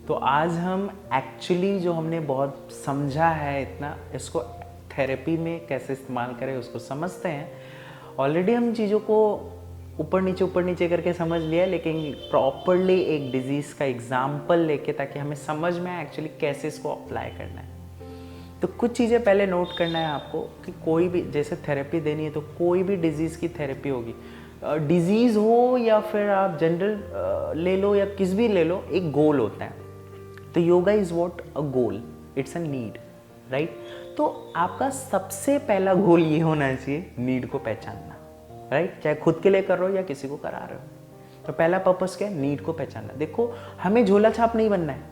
तो आज हम एक्चुअली जो हमने बहुत समझा है इतना, इसको थेरेपी में कैसे इस्तेमाल करें उसको समझते हैं। ऑलरेडी हम चीज़ों को ऊपर नीचे करके समझ लिया, लेकिन प्रॉपरली एक डिजीज़ का एग्जाम्पल लेके, ताकि हमें समझ में आए एक्चुअली कैसे इसको अप्लाई करना है। तो कुछ चीज़ें पहले नोट करना है आपको कि कोई भी जैसे थेरेपी देनी है तो कोई भी डिजीज़ की थेरेपी होगी, डिजीज़ हो या फिर आप जनरल ले लो या किस भी ले लो, एक गोल होता है। तो yoga is what a goal, it's a need, right. तो आपका सबसे पहला गोल ये होना चाहिए नीड को पहचानना, राइट। चाहे खुद के लिए कर रहे हो या किसी को करा रहे हो, तो पहला पर्पस क्या है, नीड को पहचानना। देखो हमें झोला छाप नहीं बनना है,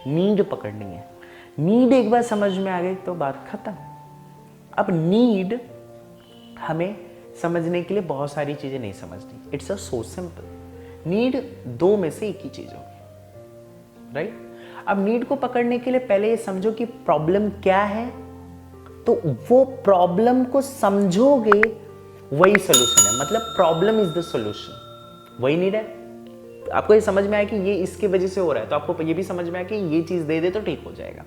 नीड पकड़नी है। नीड एक बार समझ में आ गई तो बात खत्म। अब नीड हमें समझने के लिए बहुत सारी चीजें नहीं समझनी, it's a so simple. Need दो में से एक ही चीज होगी, राइट। अब नीड को पकड़ने के लिए पहले ये समझो कि प्रॉब्लम क्या है, तो वो प्रॉब्लम को समझोगे वही सोल्यूशन है। मतलब प्रॉब्लम इज द सोल्यूशन, वही नीड है। आपको ये समझ में आया कि ये इसकी वजह से हो रहा है, तो आपको ये भी समझ में आया कि ये चीज दे दे तो ठीक हो जाएगा।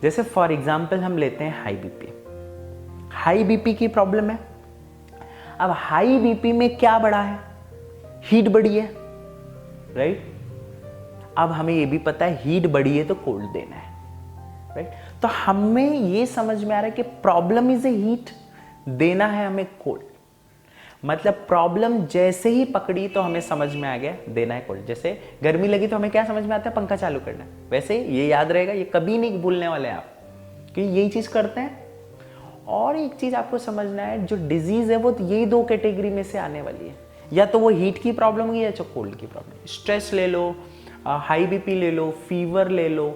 जैसे फॉर एग्जाम्पल हम लेते हैं हाई बीपी की प्रॉब्लम है। अब हाई बीपी में क्या बढ़ा है, हीट बढ़ी है, राइट। अब हमें ये भी पता है हीट बढ़ी है तो कोल्ड देना है, राइट। तो हमें ये समझ में आ रहा है कि प्रॉब्लम इज ए हीट, देना है हमें कोल्ड। मतलब प्रॉब्लम जैसे ही पकड़ी तो हमें समझ में आ गया देना है कोल्ड। जैसे गर्मी लगी तो हमें क्या समझ में आता है, पंखा चालू करना है। वैसे ये याद रहेगा, ये कभी नहीं भूलने वाले हैं आप, कि यही चीज करते हैं। और एक चीज आपको समझना है, जो डिजीज है वो यही दो कैटेगरी में से आने वाली है, या तो वो हीट की प्रॉब्लम होगी या तो कोल्ड की प्रॉब्लम। स्ट्रेस ले लो, हाई बीपी ले लो, फीवर ले लो,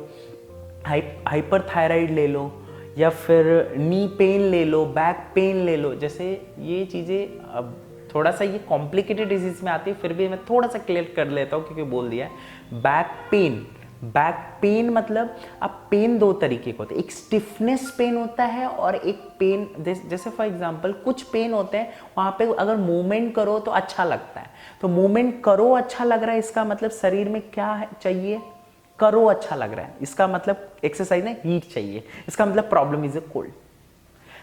हाइपर थायराइड ले लो, या फिर नी पेन ले लो, बैक पेन ले लो। जैसे ये चीज़ें अब थोड़ा सा ये कॉम्प्लिकेटेड डिजीज में आती है, फिर भी मैं थोड़ा सा क्लियर कर लेता हूँ क्योंकि बोल दिया है। बैक पेन मतलब अब पेन दो तरीके का होता है, एक स्टिफनेस पेन होता है और एक पेन जैसे फॉर एग्जांपल कुछ पेन होते हैं वहां पे अगर मूवमेंट करो तो अच्छा लगता है। तो मूवमेंट करो अच्छा लग रहा है, इसका मतलब शरीर में क्या है चाहिए, करो अच्छा लग रहा है, इसका मतलब एक्सरसाइज में हीट चाहिए, इसका मतलब प्रॉब्लम इज ए कोल्ड।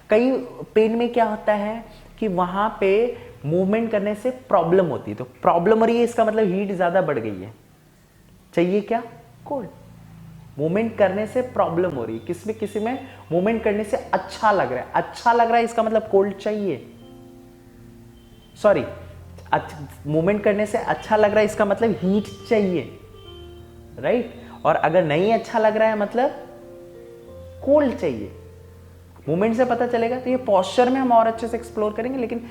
कई पेन में क्या होता है कि वहां पे मूवमेंट करने से प्रॉब्लम होती है, तो प्रॉब्लम हो रही है, इसका मतलब हीट ज्यादा बढ़ गई है, चाहिए क्या, कोल्ड। मूवमेंट करने से प्रॉब्लम हो रही है, किसी में मूवमेंट करने से अच्छा लग रहा है, इसका मतलब कोल्ड चाहिए। सॉरी, मूवमेंट करने से अच्छा लग रहा है इसका मतलब हीट चाहिए, राइट। और अगर नहीं अच्छा लग रहा है मतलब कोल्ड चाहिए। मूवमेंट से पता चलेगा। तो ये पोस्चर में हम और अच्छे से एक्सप्लोर करेंगे, लेकिन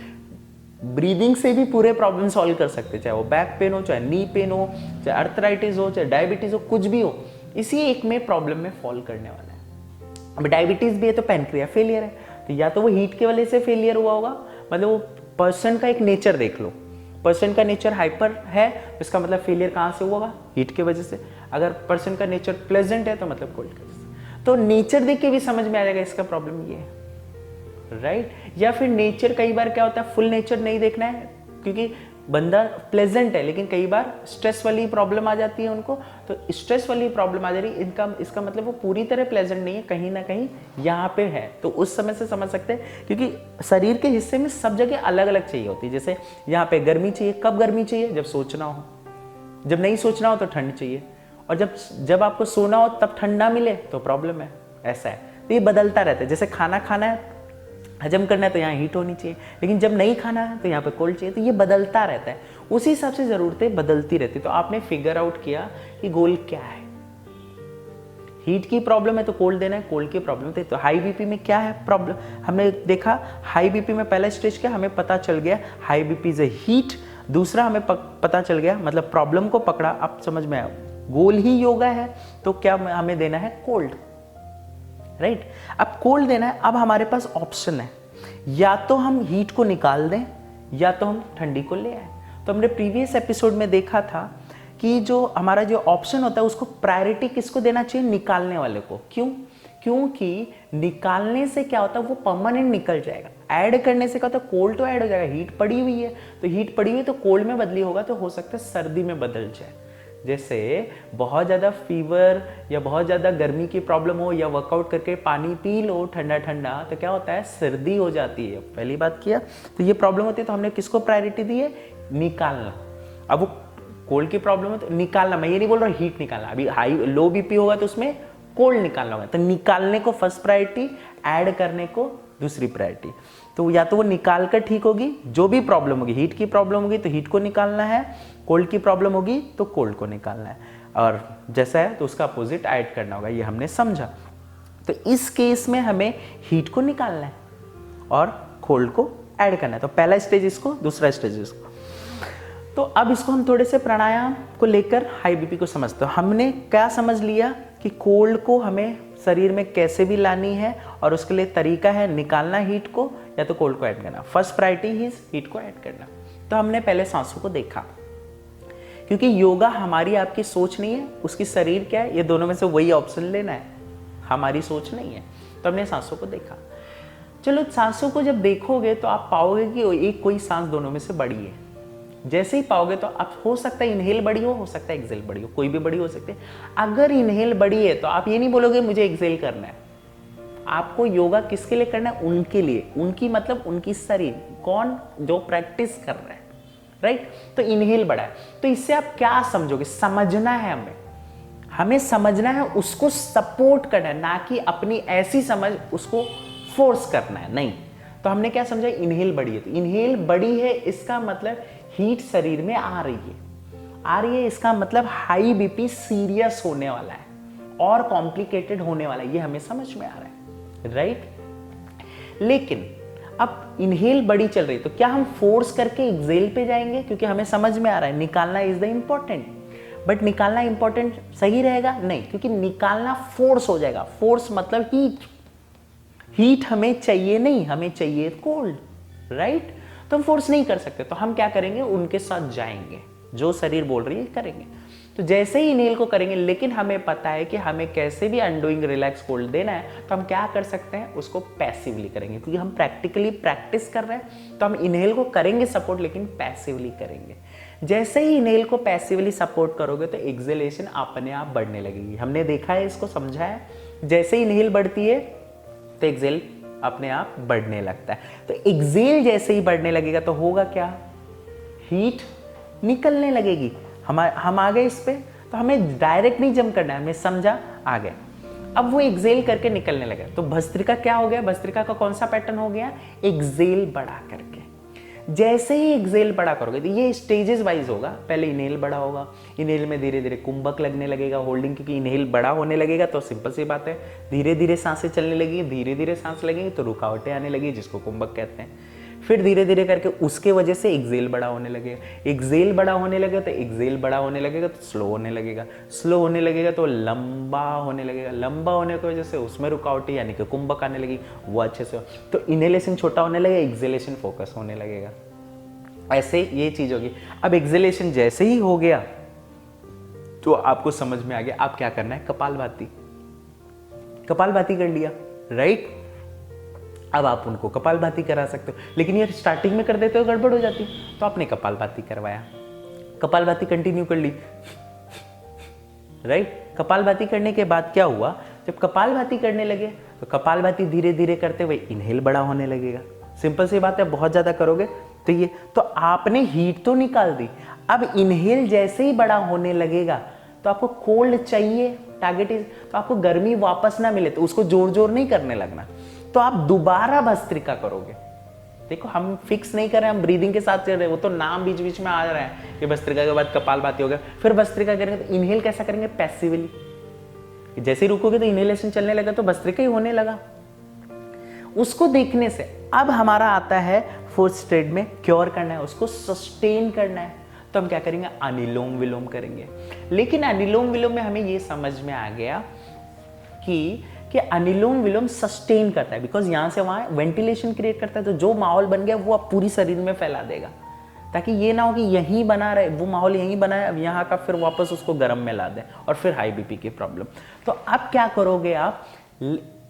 ब्रीदिंग से भी पूरे प्रॉब्लम सॉल्व कर सकते हैं, चाहे वो बैक पेन हो, चाहे नी पेन हो, चाहे अर्थराइटिस हो, चाहे डायबिटीज हो, कुछ भी हो, इसी एक में प्रॉब्लम में फॉल करने वाला है। अब डायबिटीज भी है तो पैनक्रिया फेलियर है, तो या तो वो हीट के वजह से फेलियर हुआ होगा, मतलब वो पर्सन का एक नेचर देख लो, पर्सन का नेचर हाइपर है तो इसका मतलब फेलियर कहाँ से हुआ होगा, हीट की वजह से। अगर पर्सन का नेचर प्लेजेंट है तो मतलब कोल्ड की वजह से। तो नेचर देख के भी समझ में आ जाएगा इसका प्रॉब्लम ये है, राइट। या फिर नेचर, कई बार क्या होता है फुल नेचर नहीं देखना है क्योंकि बंदा प्लेजेंट है, लेकिन कई बार स्ट्रेस वाली प्रॉब्लम आ जाती है उनको, तो स्ट्रेस वाली प्रॉब्लम आ जा रही है, इसका मतलब वो पूरी तरह प्लेजेंट नहीं है, कहीं ना कहीं यहाँ पे है। तो उस समय से समझ सकते हैं, क्योंकि शरीर के हिस्से में सब जगह अलग अलग चाहिए होती है। जैसे यहाँ पे गर्मी चाहिए, कब गर्मी चाहिए, जब सोचना हो, जब नहीं सोचना हो तो ठंड चाहिए, और जब आपको सोना हो तब ठंडा मिले तो प्रॉब्लम है, ऐसा है। तो ये बदलता रहता है। जैसे खाना खाना है, हजम करना है तो यहाँ हीट होनी चाहिए, लेकिन जब नहीं खाना है तो यहाँ पे कोल्ड चाहिए। तो ये बदलता रहता है, उसी हिसाब से जरूरतें बदलती रहती। तो आपने फिगर आउट किया कि गोल क्या है। हीट की प्रॉब्लम है तो कोल्ड देना है, कोल्ड की प्रॉब्लम है तो हाई बीपी में क्या है प्रॉब्लम, हमने देखा हाई बीपी में पहला स्टेज क्या, हमें पता चल गया high BP is a heat. दूसरा हमें पता चल गया, मतलब प्रॉब्लम को पकड़ा, अब समझ में आया गोल ही योगा है, तो क्या हमें देना है कोल्ड, राइट। अब कोल्ड देना है, अब हमारे पास ऑप्शन है, या तो हम हीट को निकाल दें या तो हम ठंडी को ले आए। तो हमने प्रीवियस एपिसोड में देखा था कि जो हमारा जो ऑप्शन होता है उसको प्रायोरिटी किसको देना चाहिए, निकालने वाले को। क्यों, क्योंकि निकालने से क्या होता है वो परमानेंट निकल जाएगा, ऐड करने से क्या होता है कोल्ड तो ऐड हो जाएगा, हीट पड़ी हुई है तो हीट पड़ी हुई तो कोल्ड में बदली होगा, तो हो सकता है सर्दी में बदल जाए। जैसे बहुत ज़्यादा फीवर या बहुत ज़्यादा गर्मी की प्रॉब्लम हो या वर्कआउट करके पानी पी लो ठंडा ठंडा, तो क्या होता है, सर्दी हो जाती है। पहली बात किया तो ये प्रॉब्लम होती है, तो हमने किसको प्रायोरिटी दी है, निकालना। अब वो कोल्ड की प्रॉब्लम है तो निकालना, मैं ये नहीं बोल रहा हीट निकालना। अभी हाई लो बीपी होगा तो उसमें कोल्ड निकालना होगा, तो निकालने को फर्स्ट प्रायोरिटी, ऐड करने को दूसरी प्रायोरिटी। तो या तो वो निकाल कर ठीक होगी, जो भी प्रॉब्लम होगी, हीट की प्रॉब्लम होगी तो हीट को निकालना है, कोल्ड की प्रॉब्लम होगी तो कोल्ड को निकालना है, और जैसा है तो उसका अपोजिट ऐड करना होगा, ये हमने समझा। तो इस केस में हमें हीट को निकालना है और कोल्ड को ऐड करना है। तो पहला स्टेज इसको, दूसरा स्टेज इसको। तो अब इसको हम थोड़े से प्राणायाम को लेकर हाई बीपी को समझते हैं। हमने क्या समझ लिया कि कोल्ड को हमें शरीर में कैसे भी लानी है, और उसके लिए तरीका है निकालना हीट को या तो कोल्ड को ऐड करना। फर्स्ट प्रायोरिटी ही हीट को ऐड करना। तो हमने पहले सांसों को देखा, क्योंकि योगा हमारी आपकी सोच नहीं है, उसकी शरीर क्या है, ये दोनों में से वही ऑप्शन लेना है, हमारी सोच नहीं है। तो हमने सांसों को देखा। चलो सांसों को जब देखोगे तो आप पाओगे कि एक कोई सांस दोनों में से बड़ी है। जैसे ही पाओगे तो आप, हो सकता है इनहेल बड़ी हो सकता है एक्सेल बड़ी हो, कोई भी बड़ी हो सकती है। अगर इनहेल बड़ी है तो आप ये नहीं बोलोगे मुझे एक्सेल करना है। आपको योगा किसके लिए करना है, उनके लिए। उनकी मतलब उनकी शरीर, कौन, जो प्रैक्टिस कर रहे हैं, राइट। तो इनहेल बड़ा है, तो इससे आप क्या समझोगे, समझना है हमें समझना है, उसको सपोर्ट करना है, ना कि अपनी ऐसी समझ उसको फोर्स करना है, नहीं। तो हमने क्या समझा, इनहेल बड़ी है। तो इनहेल बड़ी है इसका मतलब हीट शरीर में आ रही है, इसका मतलब हाई बीपी सीरियस होने वाला है और कॉम्प्लिकेटेड होने वाला है, ये हमें समझ में आ रहा है, राइट। लेकिन अब इनहेल बड़ी चल रही है तो क्या हम फोर्स करके एक्सेल पे जाएंगे, क्योंकि हमें समझ में आ रहा है निकालना इज द इंपॉर्टेंट। बट निकालना इंपॉर्टेंट सही रहेगा नहीं, क्योंकि निकालना फोर्स हो जाएगा। फोर्स मतलब हीट हमें चाहिए नहीं, हमें चाहिए कोल्ड, राइट। तो हम फोर्स नहीं कर सकते, तो हम क्या करेंगे, उनके साथ जाएंगे, जो शरीर बोल रही है करेंगे। तो जैसे ही इनहेल को करेंगे, लेकिन हमें पता है कि हमें कैसे भी अनडूइंग रिलैक्स कोल्ड देना है, तो हम क्या कर सकते हैं, उसको पैसिवली करेंगे, क्योंकि हम प्रैक्टिकली प्रैक्टिस कर रहे हैं। तो हम इनहेल को करेंगे सपोर्ट, लेकिन पैसिवली करेंगे। जैसे ही इनहेल को पैसिवली सपोर्ट करोगे तो एक्सहेलेशन अपने आप बढ़ने लगेगी। हमने देखा है, इसको समझा है। जैसे ही इनहेल बढ़ती है तो एक्सहेल अपने आप बढ़ने लगता है। तो एक्सहेल जैसे ही बढ़ने लगेगा तो होगा क्या, हीट निकलने लगेगी। हम आ गए इस पे, तो हमें डायरेक्ट नहीं जंप करना है, हमें समझा, आ गए। अब वो एक्सहेल करके निकलने लगा, तो भस्त्रिका क्या हो गया, भस्त्रिका का कौन सा पैटर्न हो गया, एक्सहेल बढ़ा करके। जैसे ही एक्सहेल बड़ा करोगे, तो ये स्टेजेस वाइज होगा। पहले इनहेल बड़ा होगा, इनहेल में धीरे धीरे कुंभक लगने लगेगा, होल्डिंग, क्योंकि इनहेल बड़ा होने लगेगा तो सिंपल सी बात है, धीरे धीरे सांसें चलने लगेगी, धीरे धीरे सांस लगेंगी तो रुकावटें आने लगी, जिसको कुंभक कहते हैं। फिर धीरे धीरे करके उसके वजह से एक्सहेल बड़ा होने लगेगा। एक्सहेल बड़ा होने लगेगा तो एक्सहेल बड़ा होने लगेगा तो स्लो होने लगेगा, स्लो होने लगेगा तो लंबा होने लगेगा, लंबा होने की वजह से उसमें रुकावटें यानी कि कुंभक आने लगी, वो अच्छे से। तो इनहेलेशन छोटा होने लगेगा, एक्सहेलेशन फोकस होने लगेगा, ऐसे ये चीज होगी। अब एक्सहेलेशन जैसे ही हो गया तो आपको समझ में आ गया आप क्या करना है, कपालभाति। कपालभाति कर लिया, राइट। अब आप उनको कपालभाति करा सकते हो, लेकिन यार स्टार्टिंग में कर देते हो गड़बड़ हो जाती, तो आपने कपालभाति करवाया, कपालभाति कंटिन्यू कर ली, राइट। कपालभाति करने के बाद क्या हुआ, जब कपालभाति करने लगे तो कपालभाति धीरे धीरे करते हुए इनहेल बड़ा होने लगेगा। सिंपल सी बात है, बहुत ज्यादा करोगे तो ये, तो आपने हीट तो निकाल दी। अब इनहेल जैसे ही बड़ा होने लगेगा तो आपको कोल्ड चाहिए, टारगेट इज, तो आपको गर्मी वापस ना मिले तो उसको जोर जोर नहीं करने लगना, तो आप दोबारा भस्त्रिका करोगे। देखो हम फिक्स नहीं कर रहे, हम ब्रीदिंग के साथ चल रहे हैं, वो तो नाम बीच बीच में आ रहा है कि भस्त्रिका के बाद कपालभाति हो गया, फिर भस्त्रिका करेंगे। तो इनहेल कैसा करेंगे, पैसिवली। जैसे ही रुकोगे तो इनहेलेशन चलने लगा तो भस्त्रिका ही होने लगा। उसको देखने से अब हमारा आता है फोर्थ स्टेज में क्योर करना है, उसको सस्टेन करना है, तो हम क्या करेंगे, अनुलोम विलोम करेंगे। लेकिन अनुलोम विलोम में हमें ये समझ में आ गया कि अनुलोम विलोम सस्टेन करता है, बिकॉज यहां से वहां वेंटिलेशन क्रिएट करता है, तो जो माहौल बन गया वो आप पूरी शरीर में फैला देगा, ताकि ये ना हो कि यहीं बना रहे, वो माहौल यहीं बना है, अब यहाँ का फिर वापस उसको गर्म में ला दें और फिर हाई बीपी की प्रॉब्लम। तो अब क्या करोगे, आप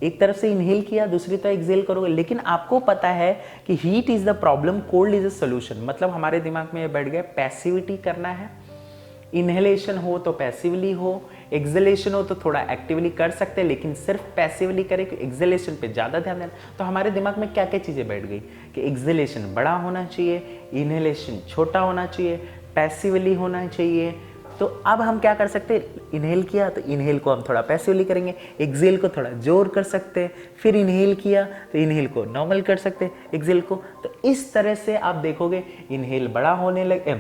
एक तरफ से इनहेल किया, दूसरी तरफ एक्सहेल करोगे, लेकिन आपको पता है कि heat is the problem, cold is a solution. मतलब हमारे दिमाग में ये बैठ गया पैसिविटी करना है इनहेलेशन हो तो पैसिवली हो, एक्सहेलेशन हो तो थोड़ा एक्टिवली कर सकते हैं, लेकिन सिर्फ पैसिवली करें कि एक्सहेलेशन पे ज़्यादा ध्यान देना। तो हमारे दिमाग में क्या क्या चीज़ें बैठ गई कि एक्सहेलेशन बड़ा होना चाहिए, इनहेलेशन छोटा होना चाहिए, पैसिवली होना चाहिए। तो अब हम क्या कर सकते हैं, इनहेल किया तो इनहेल को हम थोड़ा पैसिवली करेंगे, एक्सहेल को थोड़ा जोर कर सकते हैं, फिर इनहेल किया तो इनहेल को नॉर्मल कर सकते हैं, एक्सहेल को। तो इस तरह से आप देखोगे इनहेल बड़ा होने लगे,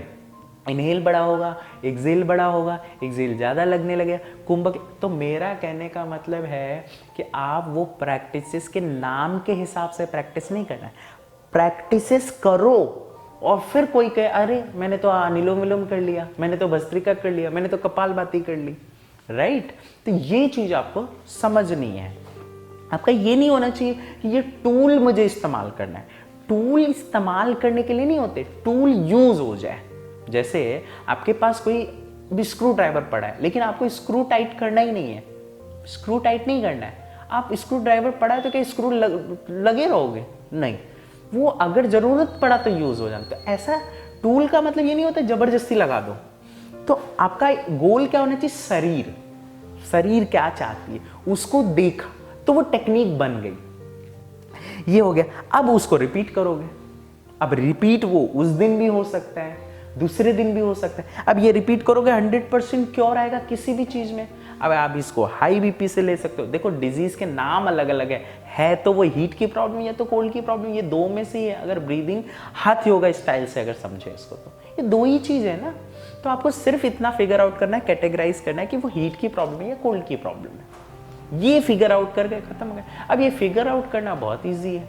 इनहेल बड़ा होगा, एक्सहेल बड़ा होगा, एक्सहेल ज़्यादा लगने लगे, कुंभक। तो मेरा कहने का मतलब है कि आप वो प्रैक्टिसेस के नाम के हिसाब से प्रैक्टिस नहीं करना है, प्रैक्टिसेस करो। और फिर कोई कहे अरे मैंने तो अनुलोम विलोम कर लिया, मैंने तो भस्त्रिका कर लिया, मैंने तो कपालभाति कर ली, राइट। तो ये चीज़ आपको समझनी है। आपका ये नहीं होना चाहिए कि ये टूल मुझे इस्तेमाल करना है। टूल इस्तेमाल करने के लिए नहीं होते, टूल यूज हो जाए। जैसे आपके पास कोई भी स्क्रू ड्राइवर पड़ा है, लेकिन आपको स्क्रू टाइट करना ही नहीं है, स्क्रू टाइट नहीं करना है। आप स्क्रू ड्राइवर पड़ा है तो क्या स्क्रू लगे रहोगे? नहीं, वो अगर जरूरत पड़ा तो यूज हो जाता है। ऐसा टूल का मतलब ये नहीं होता जबरदस्ती लगा दो। तो आपका गोल क्या होना चाहिए? शरीर, शरीर क्या चाहती है उसको देखा तो वो टेक्निक बन गई, ये हो गया। अब उसको रिपीट करोगे। अब रिपीट वो उस दिन भी हो सकता है, दूसरे दिन भी हो सकता है। अब ये रिपीट करोगे 100% क्योर आएगा किसी भी चीज में। अब आप इसको हाई बीपी से ले सकते हो। देखो डिजीज के नाम अलग अलग है तो वो हीट की प्रॉब्लम या तो कोल्ड की प्रॉब्लम, ये दो में से ही है। अगर ब्रीदिंग हाथ योगा स्टाइल से अगर समझे इसको तो ये दो ही चीज है ना। तो आपको सिर्फ इतना फिगर आउट करना है, कैटेगराइज करना है कि वो हीट की प्रॉब्लम है या कोल्ड की प्रॉब्लम है। ये फिगर आउट करके खत्म हो गया। अब ये फिगर आउट करना बहुत ईजी है।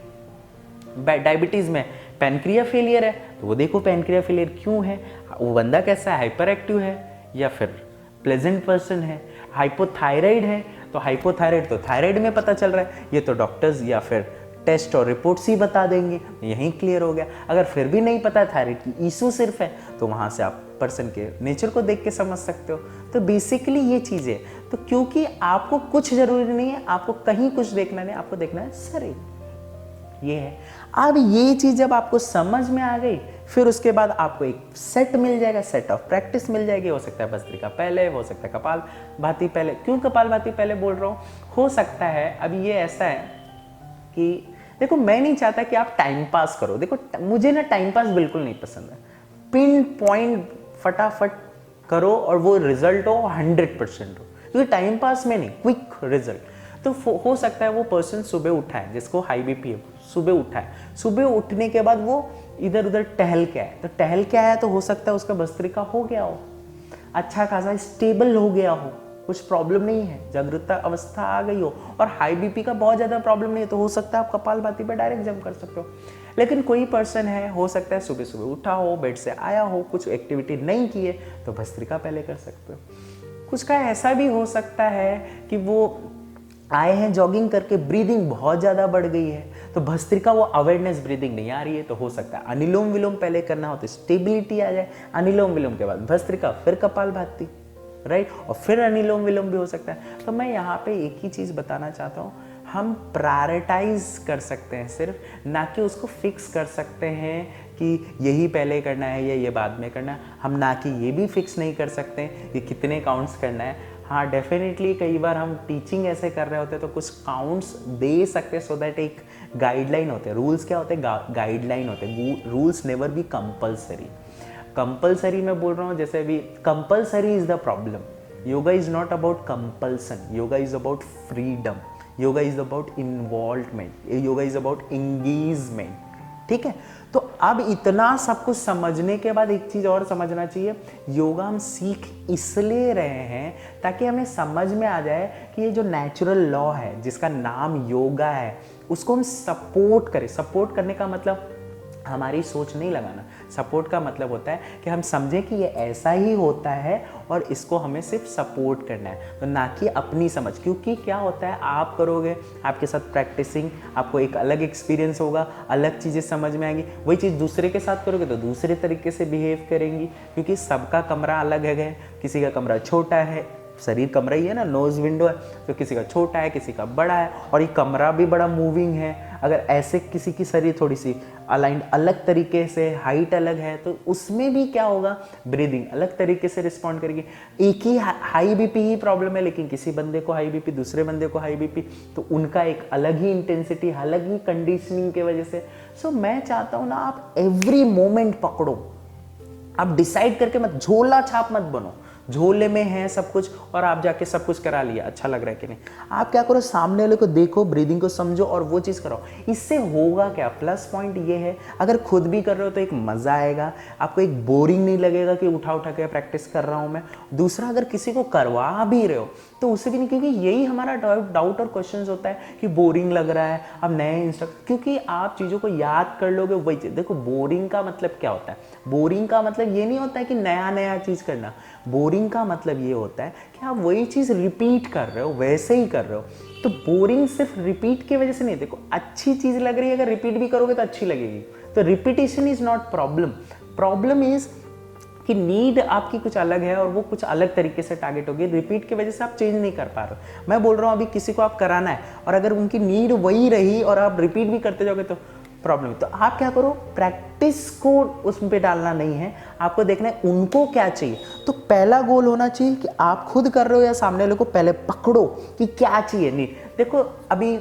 डायबिटीज में पैनक्रिया फेलियर है तो वो देखो पैनक्रिया फेलियर क्यों है, वो बंदा कैसा है, हाइपर एक्टिव है या फिर प्लेजेंट पर्सन है। हाइपोथायराइड है तो हाइपोथायराइड तो थायराइड में पता चल रहा है, ये तो डॉक्टर्स या फिर टेस्ट और रिपोर्ट्स ही बता देंगे, यहीं क्लियर हो गया। अगर फिर भी नहीं पता थायराइड की इशू सिर्फ है तो वहाँ से आप पर्सन के नेचर को देख के समझ सकते हो। तो बेसिकली ये चीज़ें, तो क्योंकि आपको कुछ जरूरी नहीं है, आपको कहीं कुछ देखना नहीं, आपको देखना है शरीर, ये है। अब ये चीज जब आपको समझ में आ गई, फिर उसके बाद आपको एक सेट मिल जाएगा, सेट ऑफ प्रैक्टिस मिल जाएगी। हो सकता है भस्त्रिका पहले, हो सकता है कपालभाति पहले। क्यों कपालभाति पहले बोल रहा हूँ? हो सकता है अभी ये ऐसा है कि देखो मैं नहीं चाहता कि आप टाइम पास करो। देखो मुझे ना टाइम पास बिल्कुल नहीं पसंद है। पिन पॉइंट फटाफट करो और वो रिजल्ट हो 100% हो, क्योंकि टाइम पास में नहीं, क्विक रिजल्ट। तो हो सकता है वो पर्सन सुबह उठा है जिसको हाई बीपी है, सुबह उठा है, सुबह उठने के बाद वो इधर उधर टहल के आए, तो टहल के आया तो हो सकता है उसका भस्त्रिका हो गया हो, अच्छा खासा स्टेबल हो गया हो, कुछ प्रॉब्लम नहीं है, जागरूकता अवस्था आ गई हो, और हाई बीपी का बहुत ज़्यादा प्रॉब्लम नहीं है तो हो सकता है आप कपालभाति पे डायरेक्ट जंप कर सकते हो। लेकिन कोई पर्सन है, हो सकता है सुबह सुबह उठा हो, बेड से आया हो, कुछ एक्टिविटी नहीं की है तो भस्त्रिका पहले कर सकते हो। कुछ का ऐसा भी हो सकता है कि वो आए हैं जॉगिंग करके, ब्रीदिंग बहुत ज़्यादा बढ़ गई है तो भस्त्रिका वो अवेयरनेस ब्रीदिंग नहीं आ रही है, तो हो सकता है अनुलोम विलोम पहले करना हो तो स्टेबिलिटी आ जाए, अनुलोम विलोम के बाद भस्त्रिका, फिर कपालभाति, राइट, और फिर अनुलोम विलोम भी हो सकता है। तो मैं यहाँ पे एक ही चीज़ बताना चाहता हूँ, हम प्रायोरिटाइज कर सकते हैं सिर्फ, ना कि उसको फिक्स कर सकते हैं कि यही पहले करना है या ये बाद में करना है। हम ना कि ये भी फिक्स नहीं कर सकते कि कितने काउंट्स करना है। हाँ डेफिनेटली कई बार हम टीचिंग ऐसे कर रहे होते हैं तो कुछ काउंट्स दे सकते हैं, सो दैट एक गाइडलाइन होते हैं। रूल्स क्या होते हैं? गाइडलाइन होते हैं। Rules never be compulsory. Compulsory मैं बोल रहा हूँ, जैसे अभी compulsory is the problem. Yoga is not about compulsion, yoga is about freedom, yoga is about involvement, yoga is about engagement, ठीक है। तो अब इतना सब कुछ समझने के बाद एक चीज और समझना चाहिए, योगा हम सीख इसलिए रहे हैं ताकि हमें समझ में आ जाए कि ये जो नेचुरल लॉ है जिसका नाम योगा है, उसको हम सपोर्ट करें। सपोर्ट करने का मतलब हमारी सोच नहीं लगाना, सपोर्ट का मतलब होता है कि हम समझें कि ये ऐसा ही होता है और इसको हमें सिर्फ सपोर्ट करना है, तो ना कि अपनी समझ। क्योंकि क्या होता है, आप करोगे, आपके साथ प्रैक्टिसिंग, आपको एक अलग एक्सपीरियंस होगा, अलग चीज़ें समझ में आएंगी। वही चीज़ दूसरे के साथ करोगे तो दूसरे तरीके से बिहेव करेंगी, क्योंकि सबका कमरा अलग है। किसी का कमरा छोटा है, शरीर कमरा ही है ना, नोज विंडो है, तो किसी का छोटा है, किसी का बड़ा है, और ये कमरा भी बड़ा मूविंग है। अगर ऐसे किसी की शरीर थोड़ी सी अलाइंड अलग तरीके से, हाइट अलग है, तो उसमें भी क्या होगा, ब्रीदिंग अलग तरीके से रिस्पॉन्ड करेगी। एक ही हाई बीपी ही प्रॉब्लम है, लेकिन किसी बंदे को हाई बीपी, दूसरे बंदे को हाई बीपी, तो उनका एक अलग ही इंटेंसिटी, अलग ही कंडीशनिंग के वजह से। सो मैं चाहता हूँ ना आप एवरी मोमेंट पकड़ो, आप डिसाइड करके मत, झोला छाप मत बनो, झोले में है सब कुछ और आप जाके सब कुछ करा लिया, अच्छा लग रहा है कि नहीं। आप क्या करो, सामने वाले को देखो, ब्रीदिंग को समझो और वो चीज़ करो। इससे होगा क्या, प्लस पॉइंट ये है, अगर खुद भी कर रहे हो तो एक मज़ा आएगा, आपको एक बोरिंग नहीं लगेगा कि उठा उठा के प्रैक्टिस कर रहा हूँ मैं। दूसरा, अगर किसी को करवा भी रहे हो तो उससे भी नहीं, क्योंकि यही हमारा डाउट और क्वेश्चन होता है कि बोरिंग लग रहा है, अब नए इंस्ट्रक्टर, क्योंकि आप चीज़ों को याद कर लोगे वही चीज़। देखो बोरिंग का मतलब क्या होता है, बोरिंग का मतलब ये नहीं होता है कि नया नया चीज़ करना, बोरिंग का मतलब ये होता है कि आप वही चीज़ रिपीट कर रहे हो, वैसे ही कर रहे हो। तो बोरिंग सिर्फ रिपीट की वजह से नहीं, देखो अच्छी चीज़ लग रही है, अगर रिपीट भी करोगे तो अच्छी लगेगी। तो repetition is not problem, problem is कि नीड आपकी कुछ अलग है और वो कुछ अलग तरीके से टारगेट होगी, रिपीट की वजह से आप चेंज नहीं कर पा रहे हो। मैं बोल रहा हूँ अभी किसी को आप कराना है और अगर उनकी नीड वही रही और आप रिपीट भी करते जाओगे तो प्रॉब्लम। तो आप क्या करो, प्रैक्टिस को उस पे डालना नहीं है, आपको देखना है उनको क्या चाहिए। तो पहला गोल होना चाहिए कि आप खुद कर रहे हो या सामने वाले को पहले पकड़ो कि क्या चाहिए नीड। देखो अभी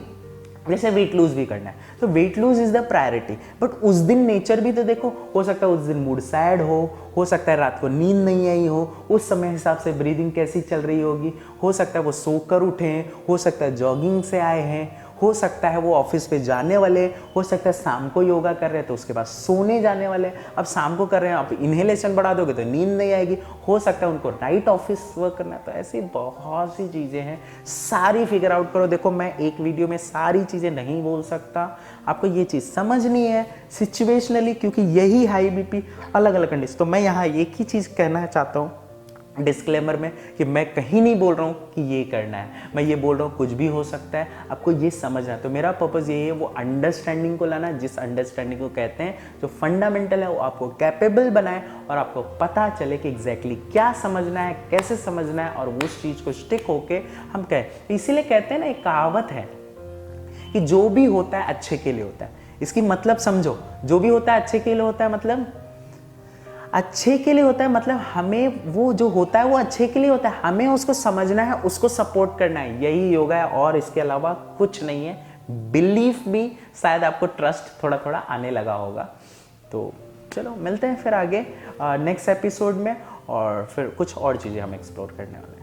जैसे वेट लूज भी करना है तो weight lose is the priority, but उस दिन नेचर भी तो देखो, हो सकता है उस दिन मूड सैड हो सकता है रात को नींद नहीं आई उस समय हिसाब से ब्रीदिंग कैसी चल रही होगी, हो सकता है वो सोकर उठे हैं, हो सकता है जॉगिंग से आए हैं, हो सकता है वो ऑफिस पे जाने वाले, हो सकता है शाम को योगा कर रहे हैं तो उसके बाद सोने जाने वाले। अब शाम को कर रहे हैं, आप इनहेलेशन बढ़ा दोगे तो नींद नहीं आएगी, हो सकता है उनको नाइट ऑफिस वर्क करना है। तो ऐसी बहुत सी चीज़ें हैं, सारी फिगर आउट करो। देखो मैं एक वीडियो में सारी चीज़ें नहीं बोल सकता, आपको ये चीज़ समझनी है सिचुएशनली, क्योंकि यही हाई बीपी अलग अलग कंडीशन। तो मैं यहाँ एक ही चीज़ कहना चाहता हूँ डिस्क्लेमर में कि मैं कहीं नहीं बोल रहा हूँ कि ये करना है, मैं ये बोल रहा हूँ कुछ भी हो सकता है, आपको ये समझना है। तो मेरा पर्पज़ ये है वो अंडरस्टैंडिंग को लाना, जिस अंडरस्टैंडिंग को कहते हैं जो फंडामेंटल है वो आपको कैपेबल बनाए और आपको पता चले कि एग्जैक्टली क्या समझना है, कैसे समझना है, और उस चीज़ को स्टिक होके हम कहें। इसीलिए कहते हैं ना, एक कहावत है कि जो भी होता है अच्छे के लिए होता है। इसकी मतलब समझो, जो भी होता है अच्छे के लिए होता है, मतलब अच्छे के लिए होता है, मतलब हमें वो जो होता है वो अच्छे के लिए होता है, हमें उसको समझना है, उसको सपोर्ट करना है, यही योगा है और इसके अलावा कुछ नहीं है। बिलीफ भी शायद आपको ट्रस्ट थोड़ा थोड़ा आने लगा होगा। तो चलो मिलते हैं फिर आगे नेक्स्ट एपिसोड में, और फिर कुछ और चीज़ें हम एक्सप्लोर करने वाले हैं।